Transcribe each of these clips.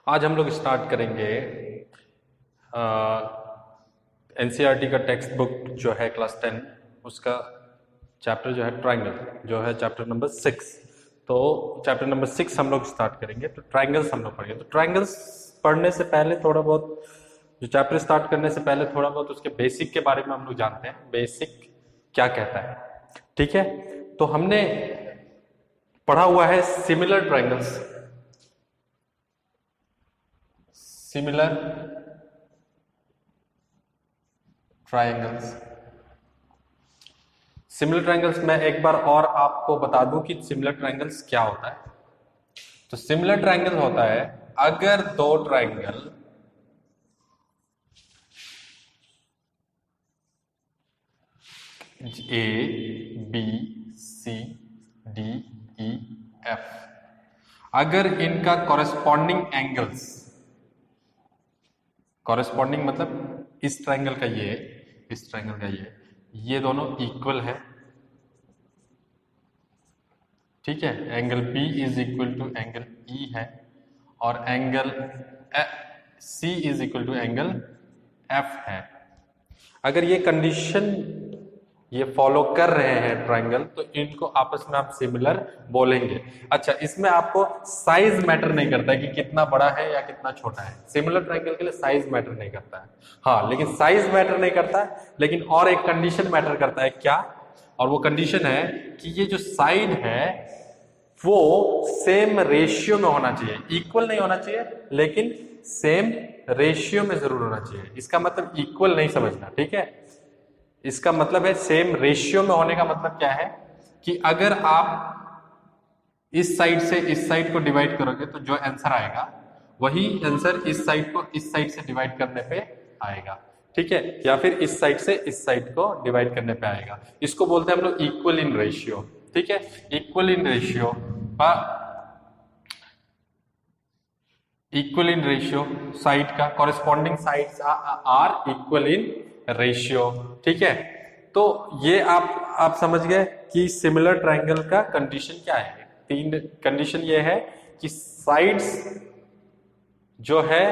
आज हम लोग स्टार्ट करेंगे एनसीईआरटी का टेक्स्ट बुक जो है क्लास 10 उसका चैप्टर जो है ट्राइंगल जो है चैप्टर नंबर 6। तो चैप्टर नंबर 6 हम लोग स्टार्ट करेंगे। तो ट्राइंगल्स हम लोग पढ़ेंगे। तो ट्राइंगल्स पढ़ने से पहले थोड़ा बहुत जो चैप्टर स्टार्ट करने से पहले थोड़ा बहुत उसके बेसिक के बारे में हम लोग जानते हैं। बेसिक क्या कहता है, ठीक है। तो हमने पढ़ा हुआ है similar triangles. Similar triangles similar triangles मैं एक बार और आपको बता दूं कि सिमिलर ट्राइंगल्स क्या होता है। तो सिमिलर ट्राइंगल होता है अगर दो triangle A B C D E F, अगर इनका कॉरेस्पॉन्डिंग एंगल्स, कॉरेस्पॉन्डिंग मतलब इस ट्राइंगल का ये, इस ट्राइंगल का ये दोनों इक्वल है, ठीक है। Angle B is equal to angle E है और angle C is equal to angle F है। अगर ये कंडीशन ये फॉलो कर रहे हैं ट्राइंगल तो इनको आपस में आप सिमिलर बोलेंगे। अच्छा, इसमें आपको साइज मैटर नहीं करता है कि कितना बड़ा है या कितना छोटा है। सिमिलर ट्राइंगल के लिए साइज मैटर नहीं करता है। हाँ, लेकिन साइज मैटर नहीं करता है, लेकिन और एक कंडीशन मैटर करता है। क्या? और वो कंडीशन है कि ये जो साइड है वो सेम रेशियो में होना चाहिए। इक्वल नहीं होना चाहिए लेकिन सेम रेशियो में जरूर होना चाहिए। इसका मतलब इक्वल नहीं समझना, ठीक है। इसका मतलब है सेम रेशियो में होने का मतलब क्या है कि अगर आप इस साइड से इस साइड को डिवाइड करोगे तो जो आंसर आएगा वही आंसर इस साइड को इस साइड से डिवाइड करने पे आएगा, ठीक है। या फिर इस साइड से इस साइड को डिवाइड करने पे आएगा। इसको बोलते हैं हम लोग इक्वल इन रेशियो, ठीक है। Equal in ratio equal in ratio side का corresponding sides are equal in ratio, ठीक है। तो ये आप समझ गए कि सिमिलर ट्राइंगल का कंडीशन क्या है। तीन कंडीशन ये है कि साइड्स जो है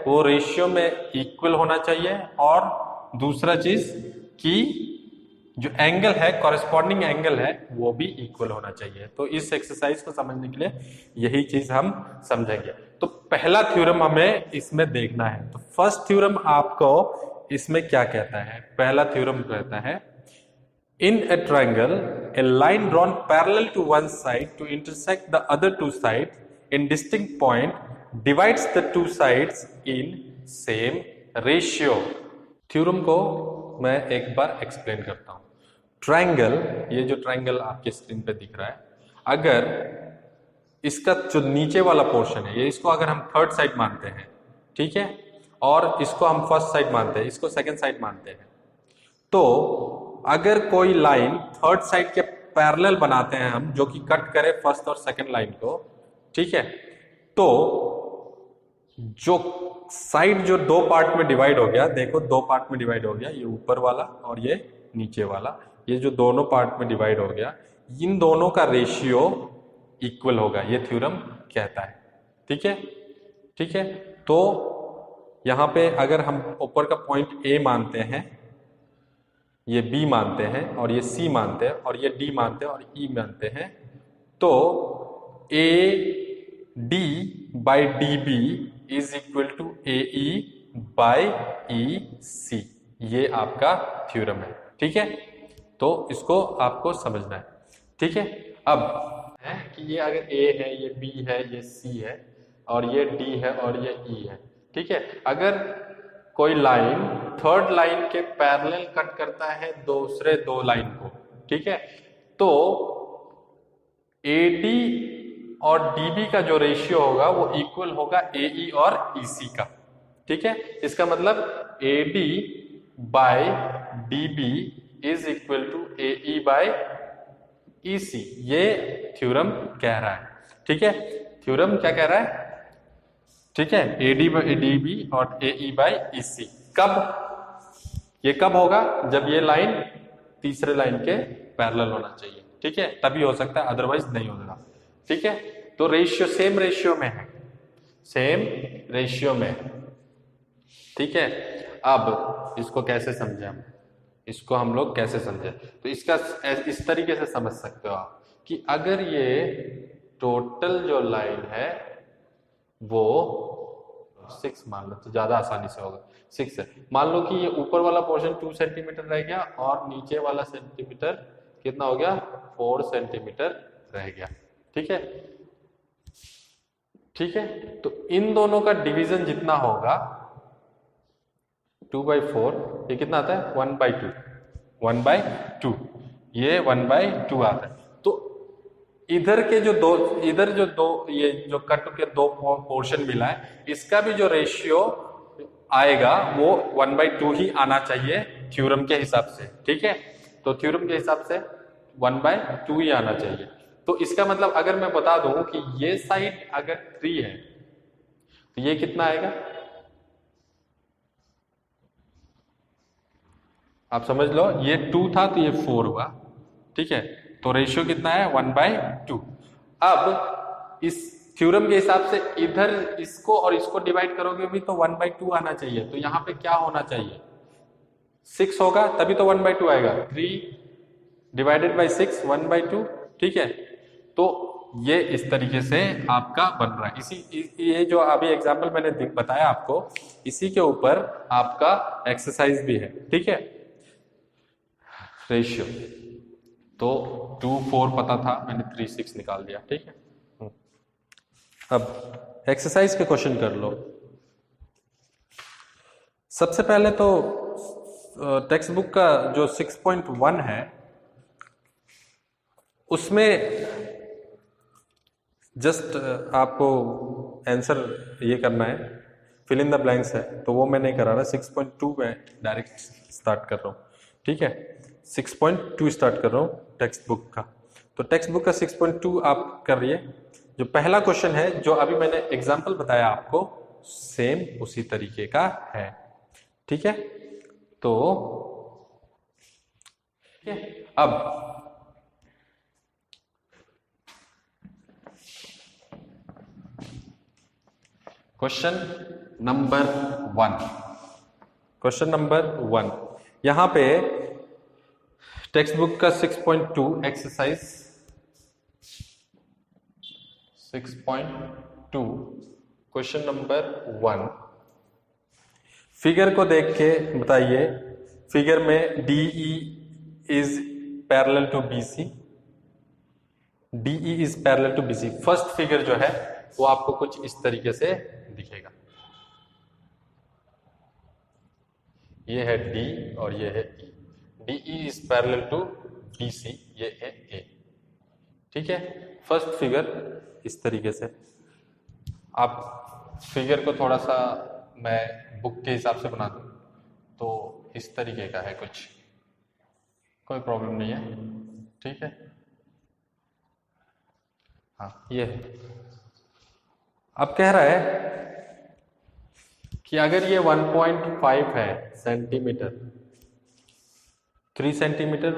वो रेशियो में इक्वल होना चाहिए और दूसरा चीज कि जो एंगल है कॉरेस्पॉन्डिंग एंगल है वो भी इक्वल होना चाहिए। तो इस एक्सरसाइज को समझने के लिए यही चीज हम समझेंगे। तो पहला थ्योरम हमें इसमें देखना है। तो फर्स्ट थ्योरम आपको इसमें क्या कहता है? पहला थ्योरम कहता है in a triangle a line drawn parallel to one side to intersect the other two side in distinct point divides the two sides in same ratio. Theorem को मैं एक बार एक्सप्लेन करता हूं। ट्राइंगल, ये जो ट्राइंगल आपके स्क्रीन पे दिख रहा है, अगर इसका जो नीचे वाला पोर्शन है ये, इसको अगर हम थर्ड साइड मानते हैं, ठीक है, और इसको हम फर्स्ट साइड मानते हैं, इसको सेकंड साइड मानते हैं, तो अगर कोई लाइन थर्ड साइड के पैरेलल बनाते हैं हम, जो कि कट करे फर्स्ट और सेकंड लाइन को, ठीक है, तो जो साइड जो दो पार्ट में डिवाइड हो गया, देखो दो पार्ट में डिवाइड हो गया, ये ऊपर वाला और ये नीचे वाला, ये जो दोनों पार्ट में डिवाइड हो गया, इन दोनों का रेशियो इक्वल होगा, ये थ्योरम कहता है, ठीक है, ठीक है। तो यहां पे अगर हम ऊपर का पॉइंट ए मानते हैं, ये बी मानते हैं और ये सी मानते हैं और ये डी मानते हैं और ई मानते हैं, तो A D by D B is equal to A E by E C, ये आपका थ्योरम है, ठीक है। तो इसको आपको समझना है, ठीक है। अब है कि ये अगर ए है, ये बी है, ये सी है और ये डी है और ये ई है, ठीक है। अगर कोई लाइन थर्ड लाइन के पैरेलल कट करता है दूसरे दो लाइन को, ठीक है, तो AD और DB का जो रेशियो होगा वो इक्वल होगा AE और EC का, ठीक है। इसका मतलब AD by DB is equal to AE by EC, ये थ्योरम कह रहा है, ठीक है। थ्योरम क्या कह रहा है? ठीक है, AD बाई DB और AE बाई EC। कब? ये कब होगा? जब ये लाइन तीसरे लाइन के पैरेलल होना चाहिए, ठीक है, तभी हो सकता है, अदरवाइज नहीं होगा, ठीक है। तो रेशियो सेम रेशियो में है, सेम रेशियो में, ठीक है। अब इसको कैसे समझे हम, इसको हम लोग कैसे समझे, तो इसका इस तरीके से समझ सकते हो आप कि अगर ये टोटल जो लाइन है वो 6 मान लो तो ज्यादा आसानी से होगा, 6 है। मान लो कि ये ऊपर वाला पोर्शन 2 सेंटीमीटर रह गया और नीचे वाला सेंटीमीटर कितना हो गया, 4 सेंटीमीटर रह गया, ठीक है। ठीक है, तो इन दोनों का डिवीजन जितना होगा 2/4, ये कितना आता है 1/2, 1/2, ये 1/2 आता है। तो इधर जो दो ये जो कट के दो पोर्शन मिला है, इसका भी जो रेशियो आएगा वो 1/2 ही आना चाहिए थ्योरम के हिसाब से, ठीक है। तो थ्योरम के हिसाब से 1/2 ही आना चाहिए। तो इसका मतलब अगर मैं बता दूं कि ये साइड अगर 3 है तो ये कितना आएगा, आप समझ लो, ये 2 था तो ये 4 हुआ, ठीक है। तो रेशियो कितना है 1/2। अब इस थ्योरम के हिसाब से इधर इसको और इसको डिवाइड करोगे भी तो 1/2 आना चाहिए। तो यहां पे क्या होना चाहिए, 6 होगा तभी तो 1/2 आएगा। 3/6 1/2, ठीक है। तो ये इस तरीके से आपका बन रहा है। ये जो अभी एग्जाम्पल मैंने बताया आपको, इसी के ऊपर आपका एक्सरसाइज भी है, ठीक है। रेशियो तो 2 4 पता था, मैंने 3 6 निकाल दिया, ठीक है। अब एक्सरसाइज के क्वेश्चन कर लो। सबसे पहले तो टेक्स्ट बुक का जो 6.1 है उसमें जस्ट आपको आंसर ये करना है, फिल इन द ब्लैंक्स है, तो वो मैं नहीं करा रहा। 6.2 में डायरेक्ट स्टार्ट कर रहा हूँ, ठीक है। 6.2 स्टार्ट कर रहा हूँ टेक्स्ट बुक का। तो टेक्स्ट बुक का 6.2 आप कर रही है। जो पहला क्वेश्चन है जो अभी मैंने एग्जाम्पल बताया आपको, सेम उसी तरीके का है, ठीक है। तो अब क्वेश्चन नंबर 1, क्वेश्चन नंबर 1 यहां पे टेक्स्ट बुक का 6.2 एक्सरसाइज 6.2 क्वेश्चन नंबर 1। फिगर को देख के बताइए, फिगर में DE is parallel to BC, DE is parallel to BC। First figure जो है वो आपको कुछ इस तरीके से दिखेगा, ये है D और ये है E। DE is parallel to BC, ये है A, ठीक है। फर्स्ट फिगर इस तरीके से। आप फिगर को थोड़ा सा मैं बुक के हिसाब से बना दूं तो इस तरीके का है कुछ, कोई प्रॉब्लम नहीं है, ठीक है। हाँ ये है। अब कह रहा है कि अगर ये 1.5 है सेंटीमीटर, 3 सेंटीमीटर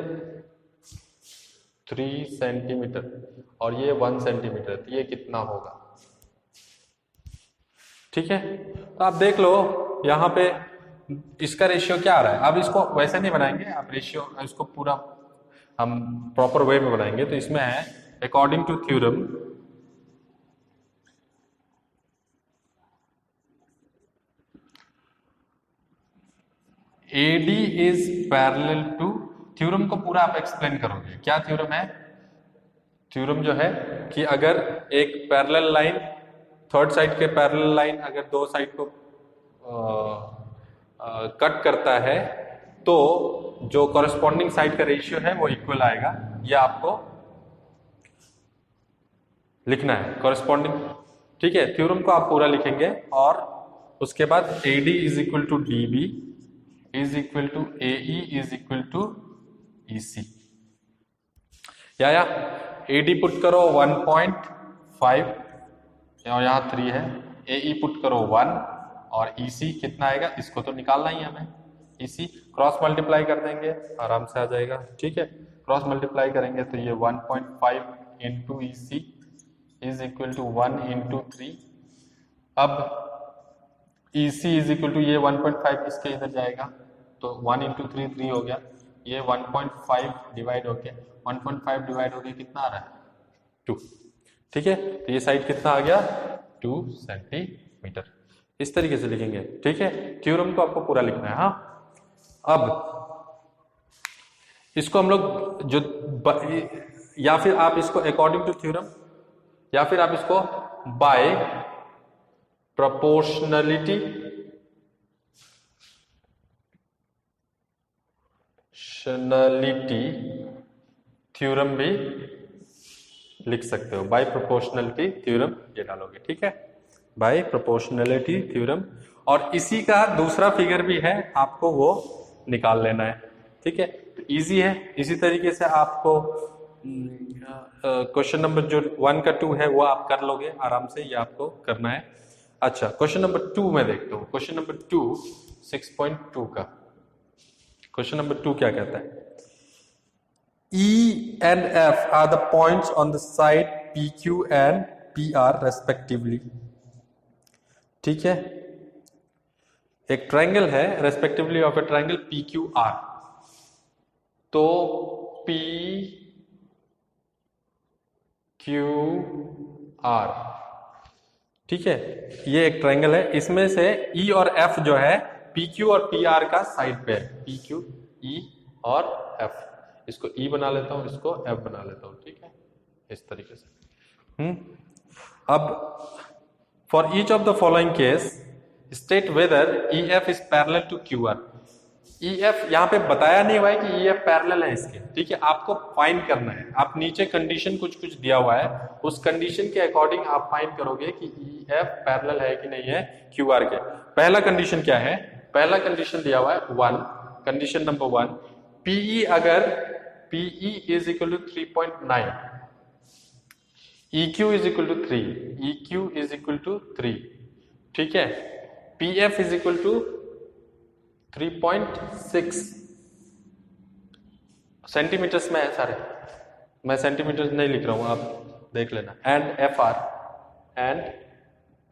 और ये 1 सेंटीमीटर, तो ये कितना होगा, ठीक है। तो आप देख लो यहाँ पे इसका रेशियो क्या आ रहा है। अब इसको वैसे नहीं बनाएंगे, आप रेशियो इसको पूरा हम प्रॉपर वे में बनाएंगे। तो इसमें है according to theorem AD is parallel to, theorem को पूरा आप एक्सप्लेन करोगे। क्या थ्योरम है, थ्योरम जो है कि अगर एक पैरेलल लाइन, थर्ड साइड के पैरेलल लाइन अगर दो साइड को कट करता है तो जो कॉरेस्पॉन्डिंग साइड का रेशियो है वो इक्वल आएगा। ये आपको लिखना है कॉरेस्पॉन्डिंग, ठीक है। थ्योरम को आप पूरा लिखेंगे और उसके बाद AD is equal to DB is equal to AE is equal to EC। या AD पुट करो 1.5 और यहाँ 3 है, AE पुट करो 1 और EC कितना आएगा, इसको तो निकालना ही हमें। EC क्रॉस मल्टीप्लाई कर देंगे, आराम से आ जाएगा, ठीक है। क्रॉस मल्टीप्लाई करेंगे तो ये 1.5 into EC is equal to 1 into 3। अब EC इज इक्वल टू ये 1.5 इसके इधर जाएगा तो 1 इंटू 3 3 हो गया, ये 1.5 डिवाइड हो गया, 1.5 डिवाइड हो गया कितना आ रहा है 2। ठीक है, तो ये साइड कितना आ गया 2 सेंटीमीटर। इस तरीके से लिखेंगे। ठीक है, थ्योरम को आपको पूरा लिखना है। हाँ, अब इसको हम लोग जो या फिर आप इसको अकॉर्डिंग टू थ्योरम या फिर आप इसको बाय प्रोपोर्शनलिटी थ्योरम भी लिख सकते हो। बाय प्रोपोर्शनलिटी थ्योरम ये डालोगे। ठीक है, बाय प्रोपोर्शनलिटी थ्योरम। और इसी का दूसरा फिगर भी है, आपको वो निकाल लेना है। ठीक है, तो इजी है। इसी तरीके से आपको क्वेश्चन नंबर जो 1 का 2 है वो आप कर लोगे आराम से, ये आपको करना है। अच्छा, क्वेश्चन नंबर 2 में देखता हूं। क्वेश्चन नंबर 2 6.2 का क्वेश्चन नंबर 2 क्या कहता है? E and F are the points on the side PQ and PR respectively। ठीक है, एक ट्रायंगल है respectively of A triangle PQR। तो PQR, ठीक है, ये एक ट्रायंगल है। इसमें से E और F जो है PQ और PR का साइड पे है। PQ, E और F। इसको E बना लेता हूं, इसको F बना लेता हूं। ठीक है, इस तरीके से। अब for each of the following case state whether EF is parallel to QR। EF यहाँ पे बताया नहीं हुआ है कि EF पैरेलल है इसके। ठीक है, आपको फाइंड करना है। आप नीचे कंडीशन कुछ कुछ दिया हुआ है, उस कंडीशन के अकॉर्डिंग आप फाइंड करोगे कि EF पैरेलल है कि नहीं है QR के। पहला कंडीशन क्या है? पहला कंडीशन दिया हुआ है 1, कंडीशन नंबर 1, PE अगर PE is equal to 3.9, EQ is equal to 3, EQ is equal to 3। ठीक है, PF is equal to 3.6 centimetres में है सारे, मैं सेंटीमीटर्स नहीं लिख रहा हूं, आप देख लेना। And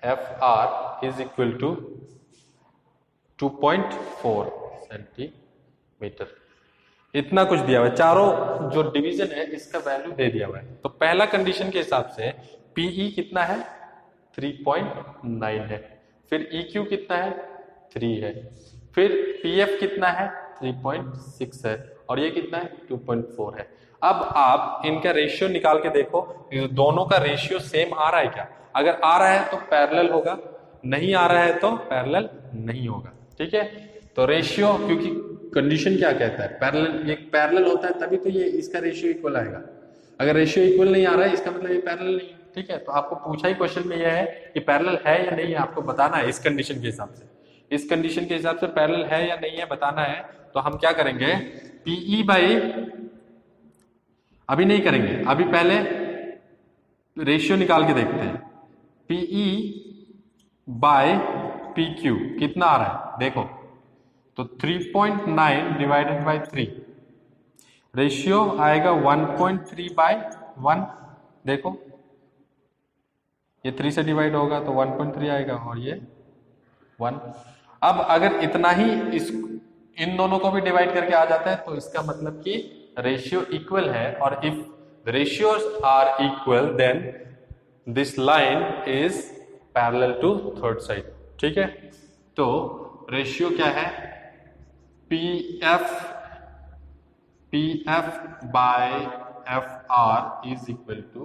FR is equal to 2.4 centimetre. इतना कुछ दिया हुआ है। चारों जो डिवीजन है इसका वैल्यू दे दिया हुआ है। तो पहला कंडीशन के हिसाब से PE कितना है 3.9 है, फिर EQ कितना है 3 है, फिर PF कितना है 3.6 है, और ये कितना है 2.4 है। अब आप इनका रेशियो निकाल के देखो, दोनों का रेशियो सेम आ रहा है क्या? अगर आ रहा है तो पैरेलल होगा, नहीं आ रहा है तो पैरेलल नहीं होगा। ठीक है, तो रेशियो, क्योंकि कंडीशन क्या कहता है, पैरेलल, ये पैरेलल होता है तभी तो ये इसका रेशियो इक्वल आएगा। अगर रेशियो इक्वल नहीं आ रहा है इसका मतलब ये पैरेलल नहीं है। ठीक है, तो आपको पूछा ही क्वेश्चन में ये है कि पैरेलल है या नहीं है, आपको बताना है इस कंडीशन के हिसाब से। इस कंडीशन के हिसाब से पैरेलल है या नहीं है बताना है। तो हम क्या करेंगे, PE बाई, अभी नहीं करेंगे, अभी पहले रेशियो निकाल के देखते हैं। PE बाय PQ कितना आ रहा है देखो, तो 3.9 डिवाइडेड बाई 3, रेशियो आएगा 1.3 बाय 1। देखो ये 3 से डिवाइड होगा तो 1.3 आएगा, और ये 1। अब अगर इतना ही इन दोनों को भी डिवाइड करके आ जाता है तो इसका मतलब कि रेशियो इक्वल है, और if ratios are equal then this line is parallel to third side. ठीक है, तो रेशियो क्या है, PF by FR is equal to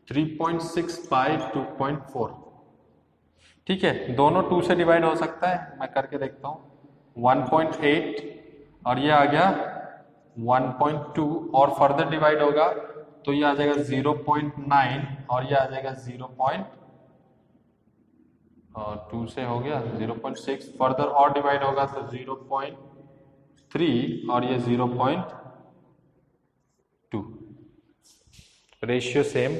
3.6 by 2.4। ठीक है, दोनों 2 से डिवाइड हो सकता है, मैं करके देखता हूं। 1.8 और ये आ गया 1.2, और फर्दर डिवाइड होगा तो ये आ जाएगा 0.9, और ये आ जाएगा 0.2 से हो गया 0.6, फर्दर और डिवाइड होगा तो 0.3, और ये 0.2। रेशियो सेम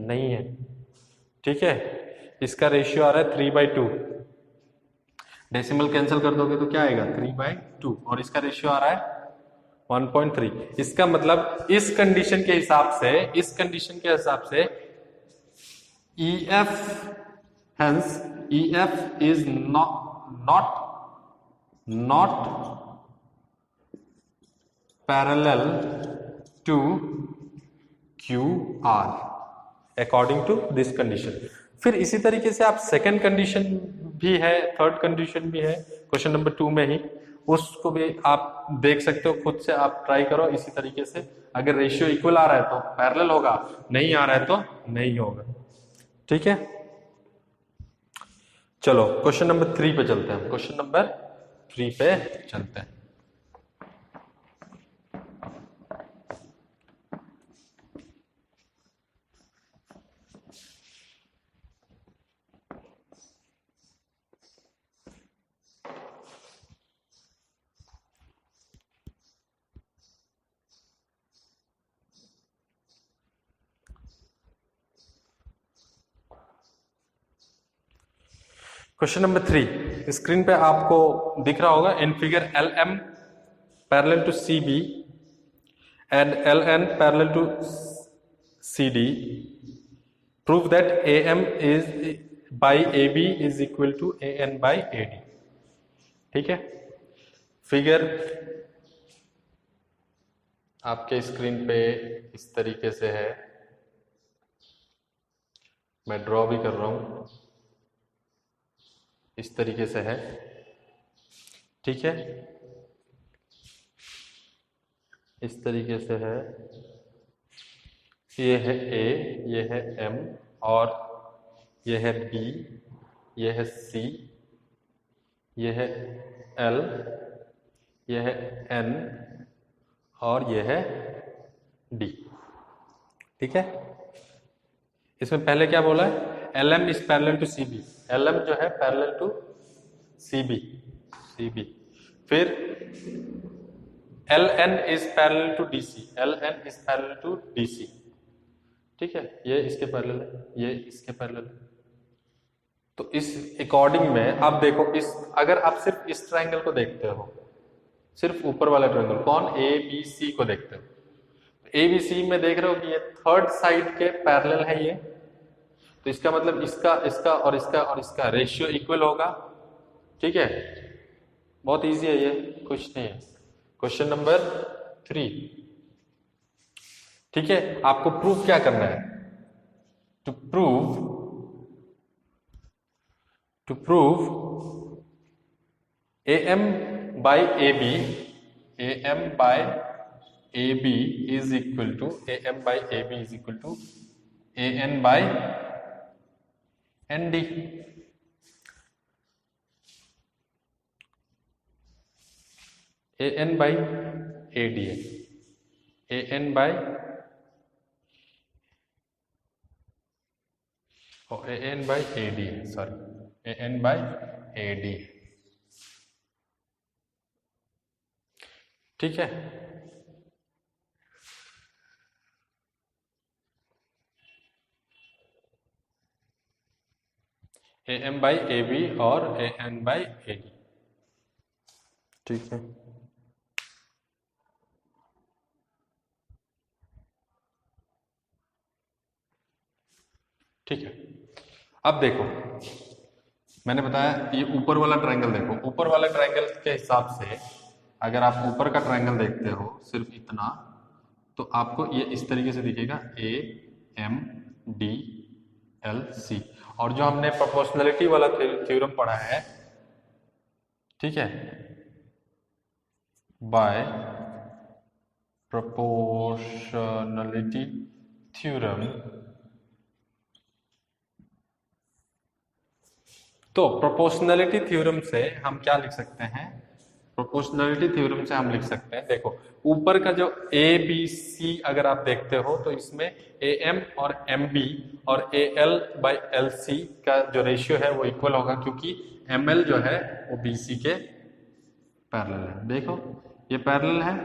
नहीं है। ठीक है, इसका रेशियो आ रहा है 3/2, डेसिमल कैंसिल कर दोगे तो क्या आएगा 3/2, और इसका रेशियो आ रहा है 1.3। इसका मतलब इस कंडीशन के हिसाब से, EF, hence EF is not parallel to QR according to this condition. फिर इसी तरीके से आप सेकंड कंडीशन भी है, थर्ड कंडीशन भी है क्वेश्चन नंबर 2 में ही, उसको भी आप देख सकते हो, खुद से आप ट्राई करो इसी तरीके से। अगर रेशियो इक्वल आ रहा है तो पैरेलल होगा, नहीं आ रहा है तो नहीं होगा। ठीक है, चलो क्वेश्चन नंबर 3 पे चलते हैं। क्वेश्चन नंबर 3 पे चलते हैं। क्वेश्चन नंबर 3 स्क्रीन पे आपको दिख रहा होगा। In figure LM parallel to CB and LN parallel to CD, prove that AM is by AB is equal to AN by AD। ठीक है, फिगर आपके स्क्रीन पे इस तरीके से है, मैं ड्रॉ भी कर रहा हूं, इस तरीके से है। ठीक है, इस तरीके से है, ये है A, ये है M, और ये है B, ये है C, ये है L, ये है N, और ये है D। ठीक है, इसमें पहले क्या बोला है? LM is parallel to CB, LM जो है पैरेलल टू CB, फिर LN is parallel to DC, LN is parallel to DC। ठीक है, ये इसके पैरेलल है, ये इसके पैरेलल है। तो इस अकॉर्डिंग में आप देखो, इस अगर आप सिर्फ इस ट्रायंगल को देखते हो, सिर्फ ऊपर वाला ट्रायंगल, कौन? ABC को देखते हो, ABC में देख रहे हो कि ये थर्ड साइड के पैरेलल है ये, तो इसका मतलब इसका, इसका और इसका और इसका रेशियो इक्वल होगा। ठीक है, बहुत इजी है ये, कुछ नहीं है। Question number 3। ठीक है, आपको प्रूफ क्या करना है? To prove AM by AB, AM by AB is equal to AM by AB is equal to AN by ND। AN by AD है, AN by AN by AD है, sorry, AN by AD। ठीक है, AM by AB और AN by AD। ठीक है, ठीक है। अब देखो, मैंने बताया ये ऊपर वाला ट्रायंगल देखो, ऊपर वाला ट्रायंगल के हिसाब से अगर आप ऊपर का ट्रायंगल देखते हो सिर्फ इतना, तो आपको ये इस तरीके से दिखेगा AMDLC। और जो हमने प्रोपोर्शनलिटी वाला थ्योरम पढ़ा है, ठीक है, बाय प्रोपोर्शनलिटी थ्योरम, तो प्रोपोर्शनलिटी थ्योरम से हम क्या लिख सकते हैं? प्रोपोर्शनलिटी थ्योरम से हम लिख सकते हैं, देखो ऊपर का जो ABC अगर आप देखते हो तो इसमें AM और MB और AL by LC का जो रेशियो है वो इक्वल होगा, क्योंकि ML जो है वो BC के पैरेलल है। देखो ये पैरेलल है,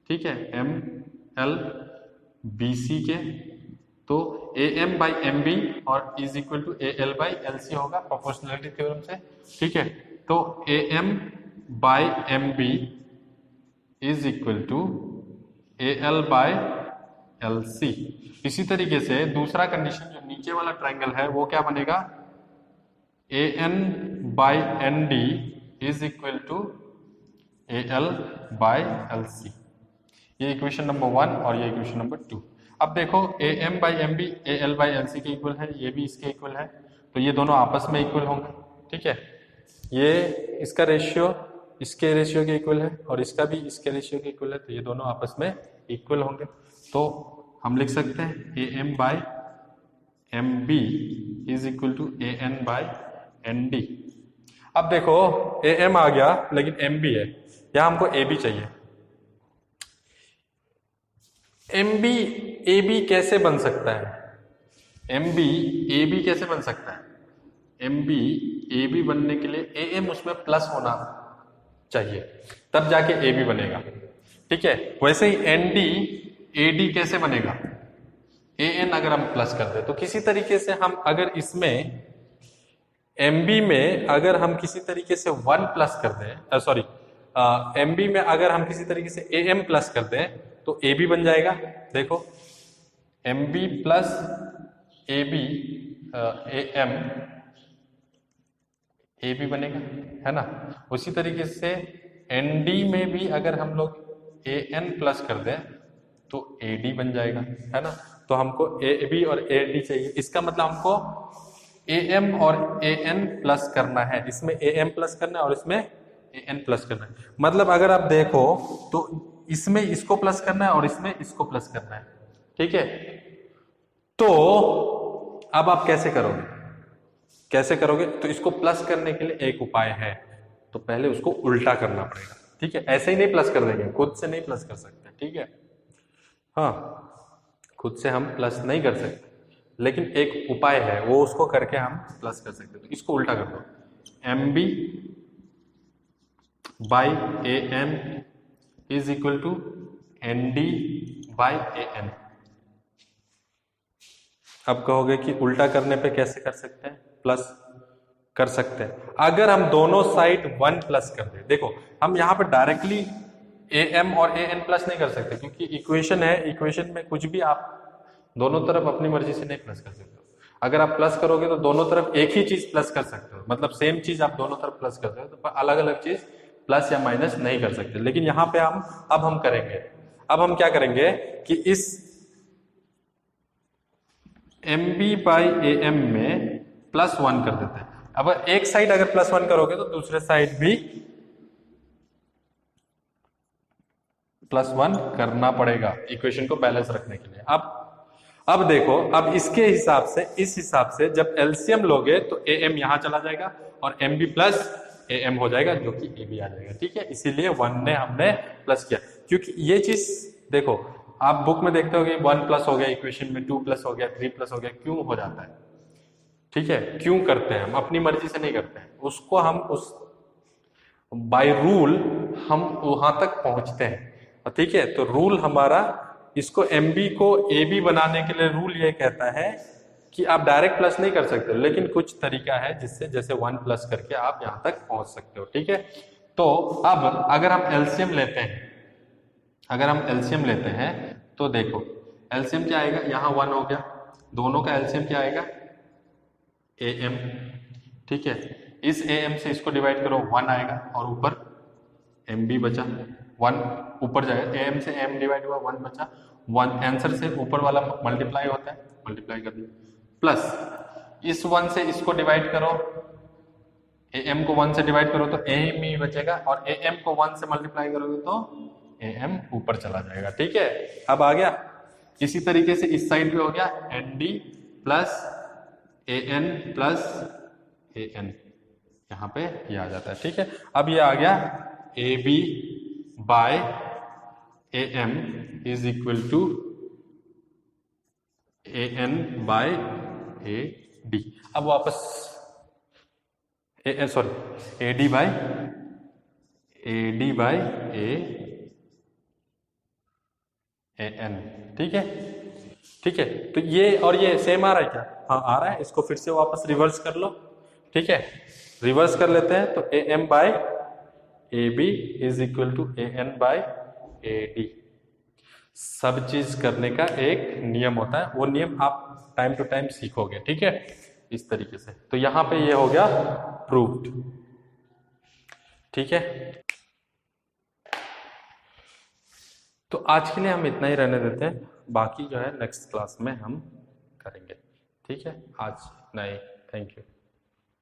ठीक है, ML BC के, तो AM by MB और is equal to AL by LC होगा प्रोपोर्शनलिटी थ्योरम से। ठीक है, तो AM by MB is equal to AL by LC। इसी तरीके से दूसरा कंडीशन जो नीचे वाला ट्रायंगल है वो क्या बनेगा? AN by N D is equal to A L by L C. ये इक्वेशन नंबर 1 और ये इक्वेशन नंबर 2। अब देखो A M by M B A L by L C के इक्वल है, ये भी इसके इक्वल है, तो ये दोनों आपस में इक्वल होंगे। ठीक है, ये इसका रेशियो इसके रेशियो के इक्वल है और इसका भी इसके रेशियो के इक्वल है, तो ये दोनों आपस में इक्वल होंगे। तो हम लिख सकते हैं A M by M B is equal to A N by N D. अब देखो ए एम आ गया लेकिन एम बी है, यहां हमको ए बी चाहिए। एम बी ए बी कैसे बन सकता है? एम बी ए बी कैसे बन सकता है? एम बी ए बी बनने के लिए ए एम उसमें प्लस होना चाहिए, तब जाके ए बी बनेगा। ठीक है, वैसे ही एन डी ए डी कैसे बनेगा? ए एन अगर हम प्लस कर दे तो किसी तरीके से हम अगर इसमें एम बी में अगर हम किसी तरीके से 1 प्लस कर दें, सॉरी एम बी में अगर हम किसी तरीके से ए एम प्लस कर दें तो ए बी बन जाएगा। देखो M B plus A B A M A B बनेगा, है ना। उसी तरीके से एन डी में भी अगर हम लोग ए एन प्लस कर दें तो ए डी बन जाएगा, है ना। तो हमको ए बी और ए डी चाहिए, इसका मतलब हमको ए एम और ए एन प्लस करना है, इसमें ए एम प्लस करना है और इसमें ए एन प्लस करना है। मतलब अगर आप देखो तो इसमें इसको प्लस करना है और इसमें इसको प्लस करना है। ठीक है, तो अब आप कैसे करोगे? कैसे करोगे? तो इसको प्लस करने के लिए एक उपाय है, तो पहले उसको उल्टा करना पड़ेगा। ठीक है, ऐसे ही नहीं प्लस कर देंगे, खुद से नहीं प्लस कर सकते। ठीक है, हाँ, खुद से हम प्लस नहीं कर सकते, लेकिन एक उपाय है, वो उसको करके हम प्लस कर सकते। तो इसको उल्टा कर दो, M B by A M is equal to N D by A N. अब कहोगे कि उल्टा करने पे कैसे कर सकते हैं? प्लस कर सकते हैं अगर हम दोनों साइड 1 प्लस कर दे। देखो हम यहाँ पे डायरेक्टली ए एम और ए एन प्लस नहीं कर सकते, क्योंकि इक्वेशन है, इक्वेशन में कुछ भी आप दोनों तरफ अपनी मर्जी से नहीं प्लस कर सकते हो। अगर आप प्लस करोगे तो दोनों तरफ एक ही चीज प्लस कर सकते हो, मतलब सेम चीज आप दोनों तरफ प्लस करते हो, तो अलग अलग चीज प्लस या माइनस नहीं कर सकते। लेकिन यहाँ पे हम करेंगे, अब हम क्या करेंगे कि इस M B by A M में +1 कर देते हैं। अब एक साइड अगर +1 करोगे तो दूसरे साइड भी +1 करना पड़ेगा इक्वेशन को बैलेंस रखने के लिए। अब देखो, अब इसके हिसाब से, इस हिसाब से जब एलसीएम लोगे तो ए एम यहां चला जाएगा और M B plus A M हो जाएगा, जो कि ए बी आ जाएगा। ठीक है, इसीलिए 1 ने हमने प्लस किया, क्योंकि ये चीज देखो आप बुक में देखते हो कि 1 प्लस हो गया इक्वेशन में, 2 प्लस हो गया, 3 प्लस हो गया, क्यों हो जाता है? ठीक है, क्यों करते हैं? हम अपनी मर्जी से नहीं करते हैं उसको, हम उस बाय रूल हम वहां तक पहुंचते हैं। ठीक है, तो रूल हमारा, इसको एम बी को ए बी बनाने के लिए रूल ये कहता है कि आप डायरेक्ट प्लस नहीं कर सकते, लेकिन कुछ तरीका है जिससे जैसे 1 प्लस करके आप यहां तक पहुंच सकते हो। ठीक है, तो अब अगर हम एलसीएम लेते हैं, अगर हम एलसीएम लेते हैं तो देखो एलसीएम क्या आएगा, यहाँ 1 हो गया, दोनों का एलसीएम क्या आएगा? A M. ठीक है, इस ए एम से इसको डिवाइड करो, 1 आएगा और ऊपर एम बी बचा, 1 ऊपर जाएगा, ए एम से एम डिवाइड हुआ, 1 बचा, 1 आंसर से ऊपर वाला मल्टीप्लाई होता है, मल्टीप्लाई कर दिया, प्लस इस 1 से इसको डिवाइड करो, ए एम को 1 से डिवाइड करो तो ए एम ही बचेगा, और ए एम को 1 से मल्टीप्लाई करोगे तो ए एम ऊपर चला जाएगा। ठीक है, अब आ गया। इसी तरीके से इस साइड भी हो गया, N D plus A N plus A N, यहां पे ये आ जाता है। ठीक है, अब ये आ गया A B by A M is equal to A N by A D. अब वापस sorry A D by A N. ठीक है, ठीक है, तो ये और ये सेम आ रहा है क्या? हाँ आ रहा है, इसको फिर से वापस रिवर्स कर लो। ठीक है, रिवर्स कर लेते हैं तो A M by A B is equal to A N by A D. सब चीज करने का एक नियम होता है, वो नियम आप टाइम टू टाइम सीखोगे। ठीक है, इस तरीके से। तो यहाँ पे ये हो गया प्रूव्ड। ठीक है, तो आज के लिए हम इतना ही रहने देते हैं, बाकी जो है नेक्स्ट क्लास में हम करेंगे। ठीक है, आज इतना ही, थैंक यू।